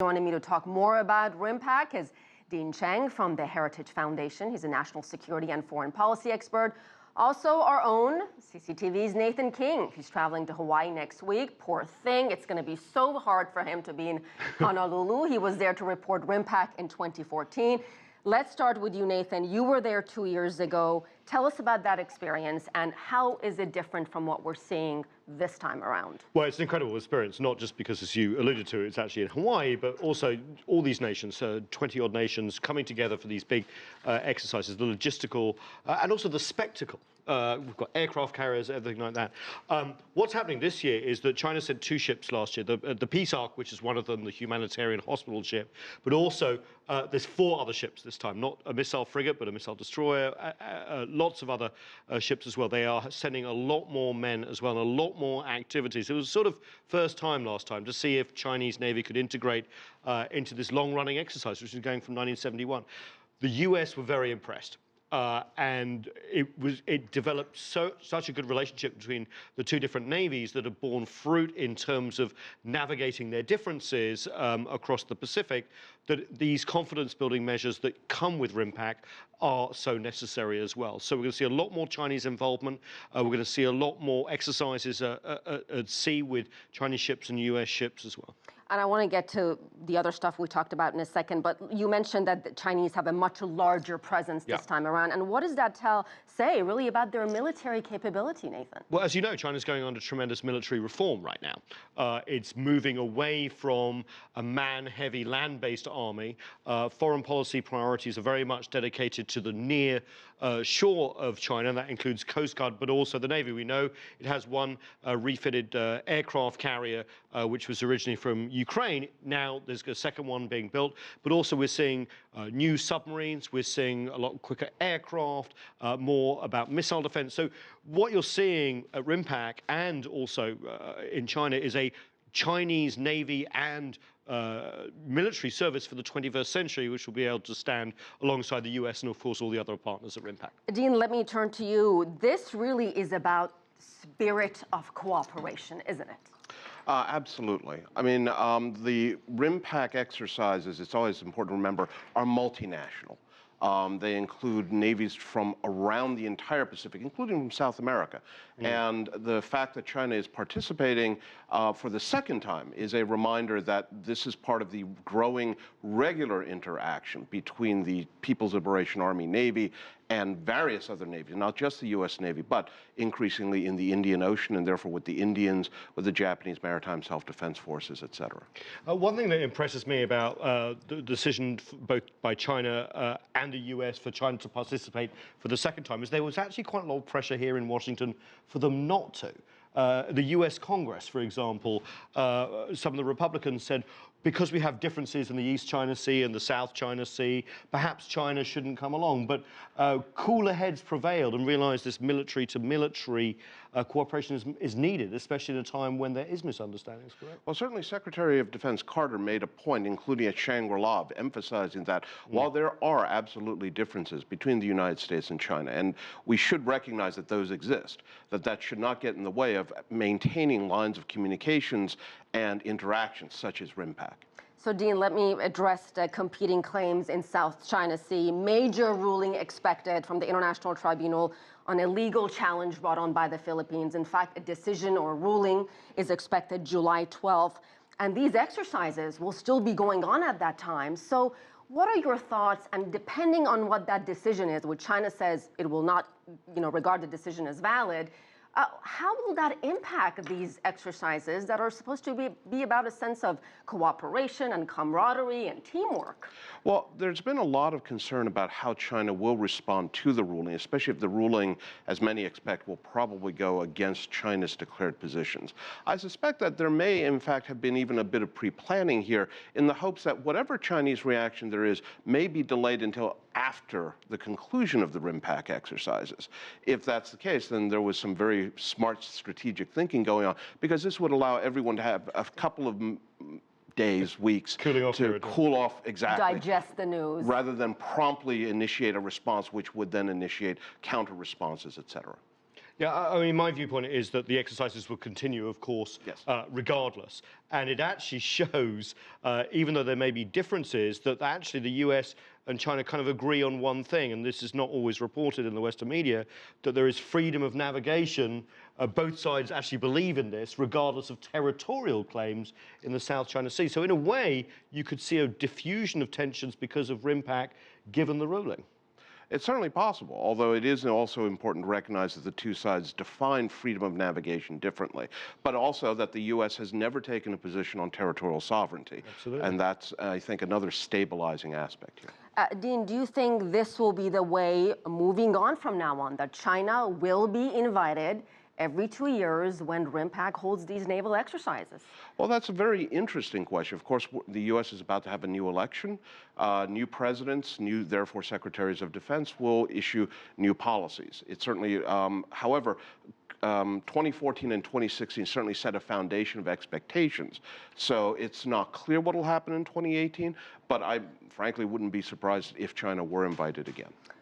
Joining me to talk more about RIMPAC is Dean Cheng from the Heritage Foundation. He's a national security and foreign policy expert. Also, our own CCTV's Nathan King. He's traveling to Hawaii next week. Poor thing. It's going to be so hard for him to be in Honolulu. He was there to report RIMPAC in 2014. Let's start with you, Nathan. You were there 2 years ago. Tell us about that experience and how is it different from what we're seeing this time around? Well, it's an incredible experience, not just because, as you alluded to, it's actually in Hawaii, but also all these nations, 20-odd nations coming together for these big exercises, the logistical and also the spectacle. We've got aircraft carriers, everything like that. What's happening this year is that China sent 2 ships last year, the Peace Ark, which is one of them, the humanitarian hospital ship, but also there's 4 other ships this time, not a missile frigate, but a missile destroyer, lots of other ships as well. They are sending a lot more men as well, and a lot more activities. It was sort of first time last time to see if Chinese Navy could integrate into this long-running exercise, which is going from 1971. The US were very impressed. And it developed such a good relationship between the 2 different navies that have borne fruit in terms of navigating their differences across the Pacific, that these confidence-building measures that come with RIMPAC are so necessary as well. So we're going to see a lot more Chinese involvement. We're going to see a lot more exercises at sea with Chinese ships and US ships as well. And I want to get to the other stuff we talked about in a second, but you mentioned that the Chinese have a much larger presence this time around. And what does that say really about their military capability, Nathan? Well, as you know, China's going under tremendous military reform right now. It's moving away from a man-heavy land-based army. Foreign policy priorities are very much dedicated to the near shore of China. That includes Coast Guard, but also the Navy. We know it has one refitted aircraft carrier, which was originally from Ukraine. Now there's a second one being built, but also we're seeing new submarines. We're seeing a lot quicker aircraft, more about missile defense. So what you're seeing at RIMPAC and also in China is a Chinese Navy and military service for the 21st century, which will be able to stand alongside the US and, of course, all the other partners at RIMPAC. Dean, let me turn to you. This really is about spirit of cooperation, isn't it? Absolutely. I mean, the RIMPAC exercises, it's always important to remember, are multinational. They include navies from around the entire Pacific, including from South America. And the fact that China is participating for the second time is a reminder that this is part of the growing regular interaction between the People's Liberation Army Navy and various other navies, not just the U.S. Navy, but increasingly in the Indian Ocean, and therefore with the Indians, with the Japanese Maritime Self-Defense Forces, et cetera. One thing that impresses me about the decision both by China and the U.S. for China to participate for the second time is there was actually quite a lot of pressure here in Washington for them not to. The U.S. Congress, for example, some of the Republicans said, because we have differences in the East China Sea and the South China Sea, perhaps China shouldn't come along. But cooler heads prevailed and realized this military-to-military cooperation is needed, especially in a time when there is misunderstandings, correct? Well, certainly Secretary of Defense Carter made a point, including at Shangri-La, emphasizing that while there are absolutely differences between the United States and China, and we should recognize that those exist, that should not get in the way of maintaining lines of communications and interactions such as RIMPAC. So, Dean, let me address the competing claims in South China Sea. Major ruling expected from the International Tribunal on a legal challenge brought on by the Philippines. In fact, a decision or ruling is expected July 12th. And these exercises will still be going on at that time. So what are your thoughts? And depending on what that decision is, which China says it will not, regard the decision as valid, how will that impact these exercises that are supposed to be about a sense of cooperation and camaraderie and teamwork? Well, there's been a lot of concern about how China will respond to the ruling, especially if the ruling, as many expect, will probably go against China's declared positions. I suspect that there may, in fact, have been even a bit of pre-planning here in the hopes that whatever Chinese reaction there is may be delayed until after the conclusion of the RIMPAC exercises. If that's the case, then there was some very smart strategic thinking going on, because this would allow everyone to have a couple of days, weeks to cool off, digest the news, rather than promptly initiate a response, which would then initiate counter responses, et cetera. Yeah, I mean, my viewpoint is that the exercises will continue, of course, Yes. regardless. And it actually shows, even though there may be differences, that actually the US and China kind of agree on one thing, and this is not always reported in the Western media, that there is freedom of navigation. Both sides actually believe in this, regardless of territorial claims in the South China Sea. So in a way, you could see a diffusion of tensions because of RIMPAC, given the ruling. It's certainly possible, although it is also important to recognize that the two sides define freedom of navigation differently, but also that the U.S. has never taken a position on territorial sovereignty. Absolutely. And that's, I think, another stabilizing aspect here. Dean, do you think this will be the way moving on from now on, that China will be invited every 2 years when RIMPAC holds these naval exercises? Well, that's a very interesting question. Of course, the U.S. is about to have a new election. New presidents, new, therefore, secretaries of defense will issue new policies. It certainly, however, 2014 and 2016 certainly set a foundation of expectations. So it's not clear what will happen in 2018, but I frankly wouldn't be surprised if China were invited again.